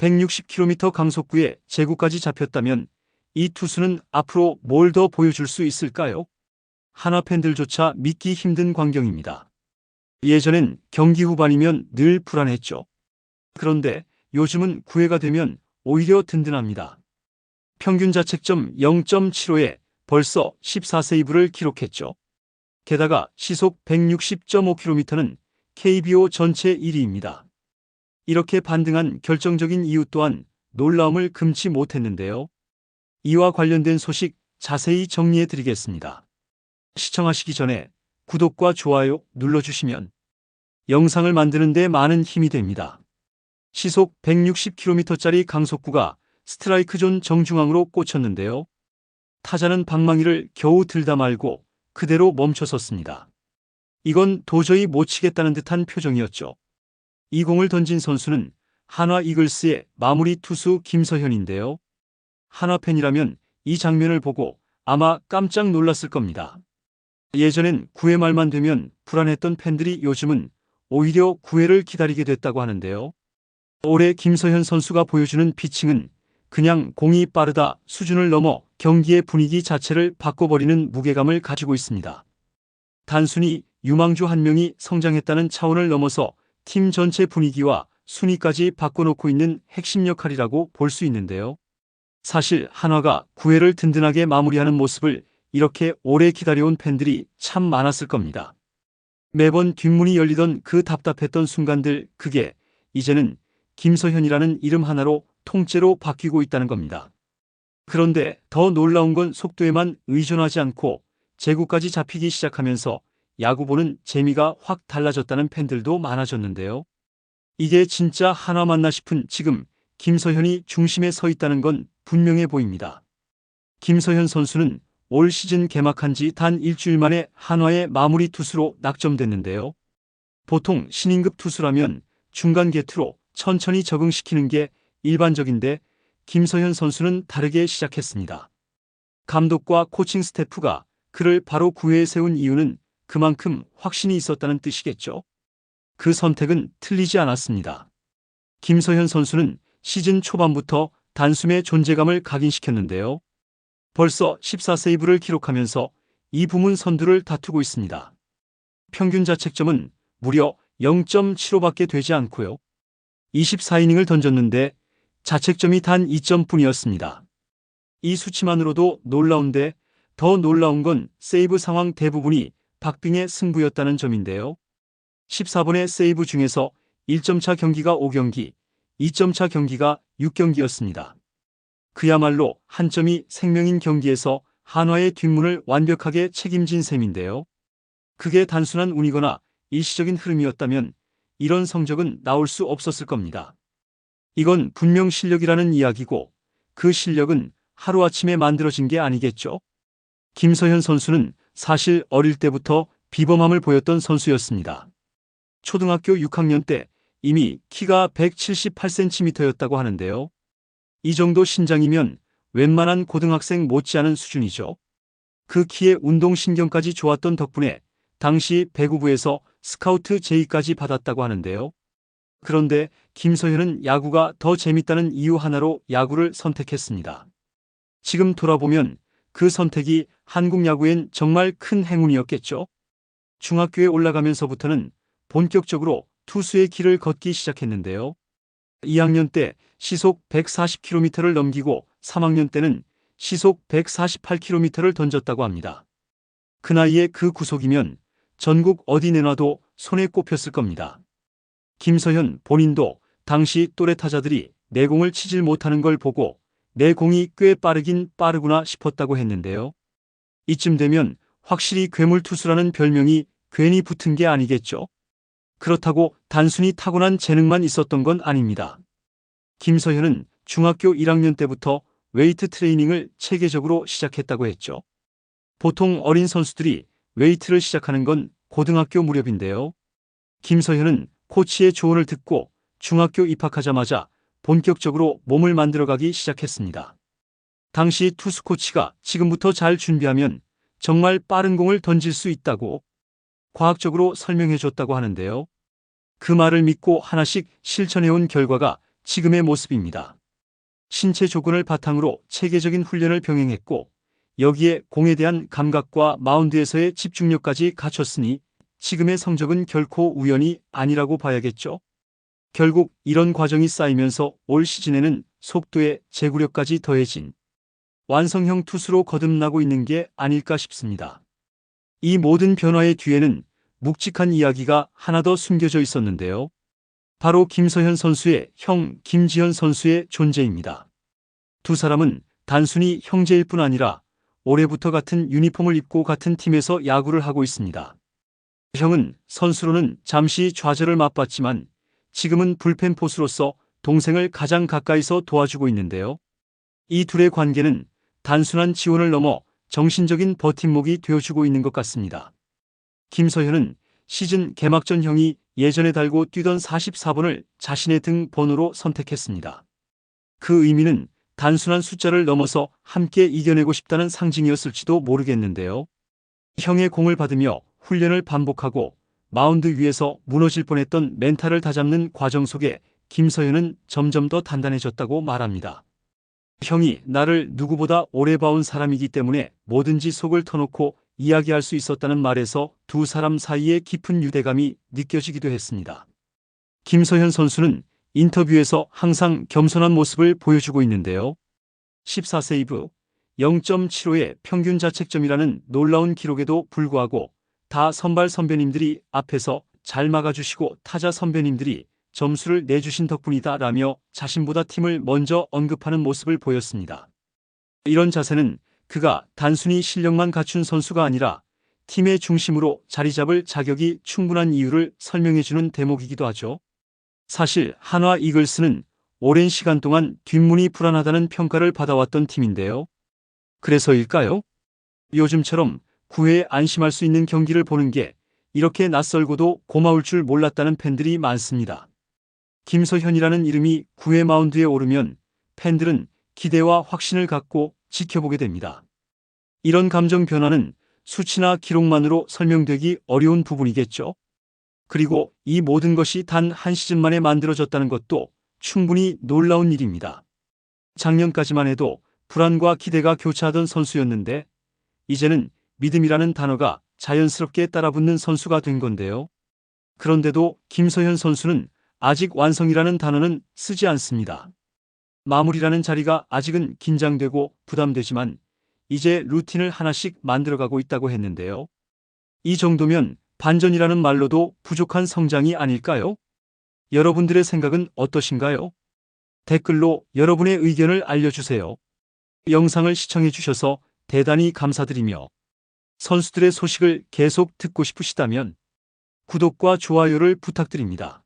160km 강속구에 제구까지 잡혔다면 이 투수는 앞으로 뭘 더 보여줄 수 있을까요? 한화 팬들조차 믿기 힘든 광경입니다. 예전엔 경기 후반이면 늘 불안했죠. 그런데 요즘은 9회가 되면 오히려 든든합니다. 평균 자책점 0.75에 벌써 14세이브를 기록했죠. 게다가 시속 160.5km는 KBO 전체 1위입니다. 이렇게 반등한 결정적인 이유 또한 놀라움을 금치 못했는데요. 이와 관련된 소식 자세히 정리해 드리겠습니다. 시청하시기 전에 구독과 좋아요 눌러주시면 영상을 만드는 데 많은 힘이 됩니다. 시속 160km짜리 강속구가 스트라이크 존 정중앙으로 꽂혔는데요. 타자는 방망이를 겨우 들다 말고 그대로 멈춰섰습니다. 이건 도저히 못 치겠다는 듯한 표정이었죠. 이 공을 던진 선수는 한화 이글스의 마무리 투수 김서현인데요. 한화 팬이라면 이 장면을 보고 아마 깜짝 놀랐을 겁니다. 예전엔 9회 말만 되면 불안했던 팬들이 요즘은 오히려 9회를 기다리게 됐다고 하는데요. 올해 김서현 선수가 보여주는 피칭은 그냥 공이 빠르다 수준을 넘어 경기의 분위기 자체를 바꿔버리는 무게감을 가지고 있습니다. 단순히 유망주 한 명이 성장했다는 차원을 넘어서 팀 전체 분위기와 순위까지 바꿔놓고 있는 핵심 역할이라고 볼 수 있는데요. 사실 한화가 9회를 든든하게 마무리하는 모습을 이렇게 오래 기다려온 팬들이 참 많았을 겁니다. 매번 뒷문이 열리던 그 답답했던 순간들, 그게 이제는 김서현이라는 이름 하나로 통째로 바뀌고 있다는 겁니다. 그런데 더 놀라운 건 속도에만 의존하지 않고 제구까지 잡히기 시작하면서 야구 보는 재미가 확 달라졌다는 팬들도 많아졌는데요. 이게 진짜 한화 맞나 싶은 지금 김서현이 중심에 서 있다는 건 분명해 보입니다. 김서현 선수는 올 시즌 개막한 지 단 일주일 만에 한화의 마무리 투수로 낙점됐는데요. 보통 신인급 투수라면 중간 게투로 천천히 적응시키는 게 일반적인데 김서현 선수는 다르게 시작했습니다. 감독과 코칭 스태프가 그를 바로 9회에 세운 이유는 그만큼 확신이 있었다는 뜻이겠죠. 그 선택은 틀리지 않았습니다. 김서현 선수는 시즌 초반부터 단숨에 존재감을 각인시켰는데요. 벌써 14세이브를 기록하면서 이 부문 선두를 다투고 있습니다. 평균 자책점은 무려 0.75밖에 되지 않고요. 24이닝을 던졌는데 자책점이 단 2점뿐이었습니다. 이 수치만으로도 놀라운데 더 놀라운 건 세이브 상황 대부분이 박빙의 승부였다는 점인데요. 14번의 세이브 중에서 1점차 경기가 5경기, 2점차 경기가 6경기였습니다. 그야말로 한 점이 생명인 경기에서 한화의 뒷문을 완벽하게 책임진 셈인데요. 그게 단순한 운이거나 일시적인 흐름이었다면 이런 성적은 나올 수 없었을 겁니다. 이건 분명 실력이라는 이야기고 그 실력은 하루아침에 만들어진 게 아니겠죠. 김서현 선수는 사실 어릴 때부터 비범함을 보였던 선수였습니다. 초등학교 6학년 때 이미 키가 178cm였다고 하는데요. 이 정도 신장이면 웬만한 고등학생 못지않은 수준이죠. 그 키에 운동신경까지 좋았던 덕분에 당시 배구부에서 스카우트 제의까지 받았다고 하는데요. 그런데 김서현은 야구가 더 재밌다는 이유 하나로 야구를 선택했습니다. 지금 돌아보면 그 선택이 한국 야구엔 정말 큰 행운이었겠죠. 중학교에 올라가면서부터는 본격적으로 투수의 길을 걷기 시작했는데요. 2학년 때 시속 140km를 넘기고 3학년 때는 시속 148km를 던졌다고 합니다. 그 나이에 그 구속이면 전국 어디 내놔도 손에 꼽혔을 겁니다. 김서현 본인도 당시 또래 타자들이 내 공을 치질 못하는 걸 보고 내 공이 꽤 빠르긴 빠르구나 싶었다고 했는데요. 이쯤 되면 확실히 괴물투수라는 별명이 괜히 붙은 게 아니겠죠. 그렇다고 단순히 타고난 재능만 있었던 건 아닙니다. 김서현은 중학교 1학년 때부터 웨이트 트레이닝을 체계적으로 시작했다고 했죠. 보통 어린 선수들이 웨이트를 시작하는 건 고등학교 무렵인데요. 김서현은 코치의 조언을 듣고 중학교 입학하자마자 본격적으로 몸을 만들어가기 시작했습니다. 당시 투수 코치가 지금부터 잘 준비하면 정말 빠른 공을 던질 수 있다고 과학적으로 설명해 줬다고 하는데요. 그 말을 믿고 하나씩 실천해온 결과가 지금의 모습입니다. 신체 조건을 바탕으로 체계적인 훈련을 병행했고 여기에 공에 대한 감각과 마운드에서의 집중력까지 갖췄으니 지금의 성적은 결코 우연이 아니라고 봐야겠죠. 결국 이런 과정이 쌓이면서 올 시즌에는 속도에 제구력까지 더해진 완성형 투수로 거듭나고 있는 게 아닐까 싶습니다. 이 모든 변화의 뒤에는 묵직한 이야기가 하나 더 숨겨져 있었는데요. 바로 김서현 선수의 형 김지현 선수의 존재입니다. 두 사람은 단순히 형제일 뿐 아니라 올해부터 같은 유니폼을 입고 같은 팀에서 야구를 하고 있습니다. 형은 선수로는 잠시 좌절을 맛봤지만 지금은 불펜 포수로서 동생을 가장 가까이서 도와주고 있는데요. 이 둘의 관계는 단순한 지원을 넘어 정신적인 버팀목이 되어주고 있는 것 같습니다. 김서현은 시즌 개막전 형이 예전에 달고 뛰던 44번을 자신의 등 번호로 선택했습니다. 그 의미는 단순한 숫자를 넘어서 함께 이겨내고 싶다는 상징이었을지도 모르겠는데요. 형의 공을 받으며 훈련을 반복하고 마운드 위에서 무너질 뻔했던 멘탈을 다잡는 과정 속에 김서현은 점점 더 단단해졌다고 말합니다. 형이 나를 누구보다 오래 봐온 사람이기 때문에 뭐든지 속을 터놓고 이야기할 수 있었다는 말에서 두 사람 사이의 깊은 유대감이 느껴지기도 했습니다. 김서현 선수는 인터뷰에서 항상 겸손한 모습을 보여주고 있는데요. 14세이브, 0.75의 평균 자책점이라는 놀라운 기록에도 불구하고 다 선발 선배님들이 앞에서 잘 막아주시고 타자 선배님들이 점수를 내주신 덕분이다 라며 자신보다 팀을 먼저 언급하는 모습을 보였습니다. 이런 자세는 그가 단순히 실력만 갖춘 선수가 아니라 팀의 중심으로 자리 잡을 자격이 충분한 이유를 설명해주는 대목이기도 하죠. 사실 한화 이글스는 오랜 시간 동안 뒷문이 불안하다는 평가를 받아왔던 팀인데요. 그래서일까요? 요즘처럼 9회에 안심할 수 있는 경기를 보는 게 이렇게 낯설고도 고마울 줄 몰랐다는 팬들이 많습니다. 김서현이라는 이름이 9회 마운드에 오르면 팬들은 기대와 확신을 갖고 지켜보게 됩니다. 이런 감정 변화는 수치나 기록만으로 설명되기 어려운 부분이겠죠. 그리고 이 모든 것이 단 한 시즌 만에 만들어졌다는 것도 충분히 놀라운 일입니다. 작년까지만 해도 불안과 기대가 교차하던 선수였는데 이제는 믿음이라는 단어가 자연스럽게 따라붙는 선수가 된 건데요. 그런데도 김서현 선수는 아직 완성이라는 단어는 쓰지 않습니다. 마무리라는 자리가 아직은 긴장되고 부담되지만 이제 루틴을 하나씩 만들어가고 있다고 했는데요. 이 정도면 반전이라는 말로도 부족한 성장이 아닐까요? 여러분들의 생각은 어떠신가요? 댓글로 여러분의 의견을 알려주세요. 영상을 시청해주셔서 대단히 감사드리며 선수들의 소식을 계속 듣고 싶으시다면 구독과 좋아요를 부탁드립니다.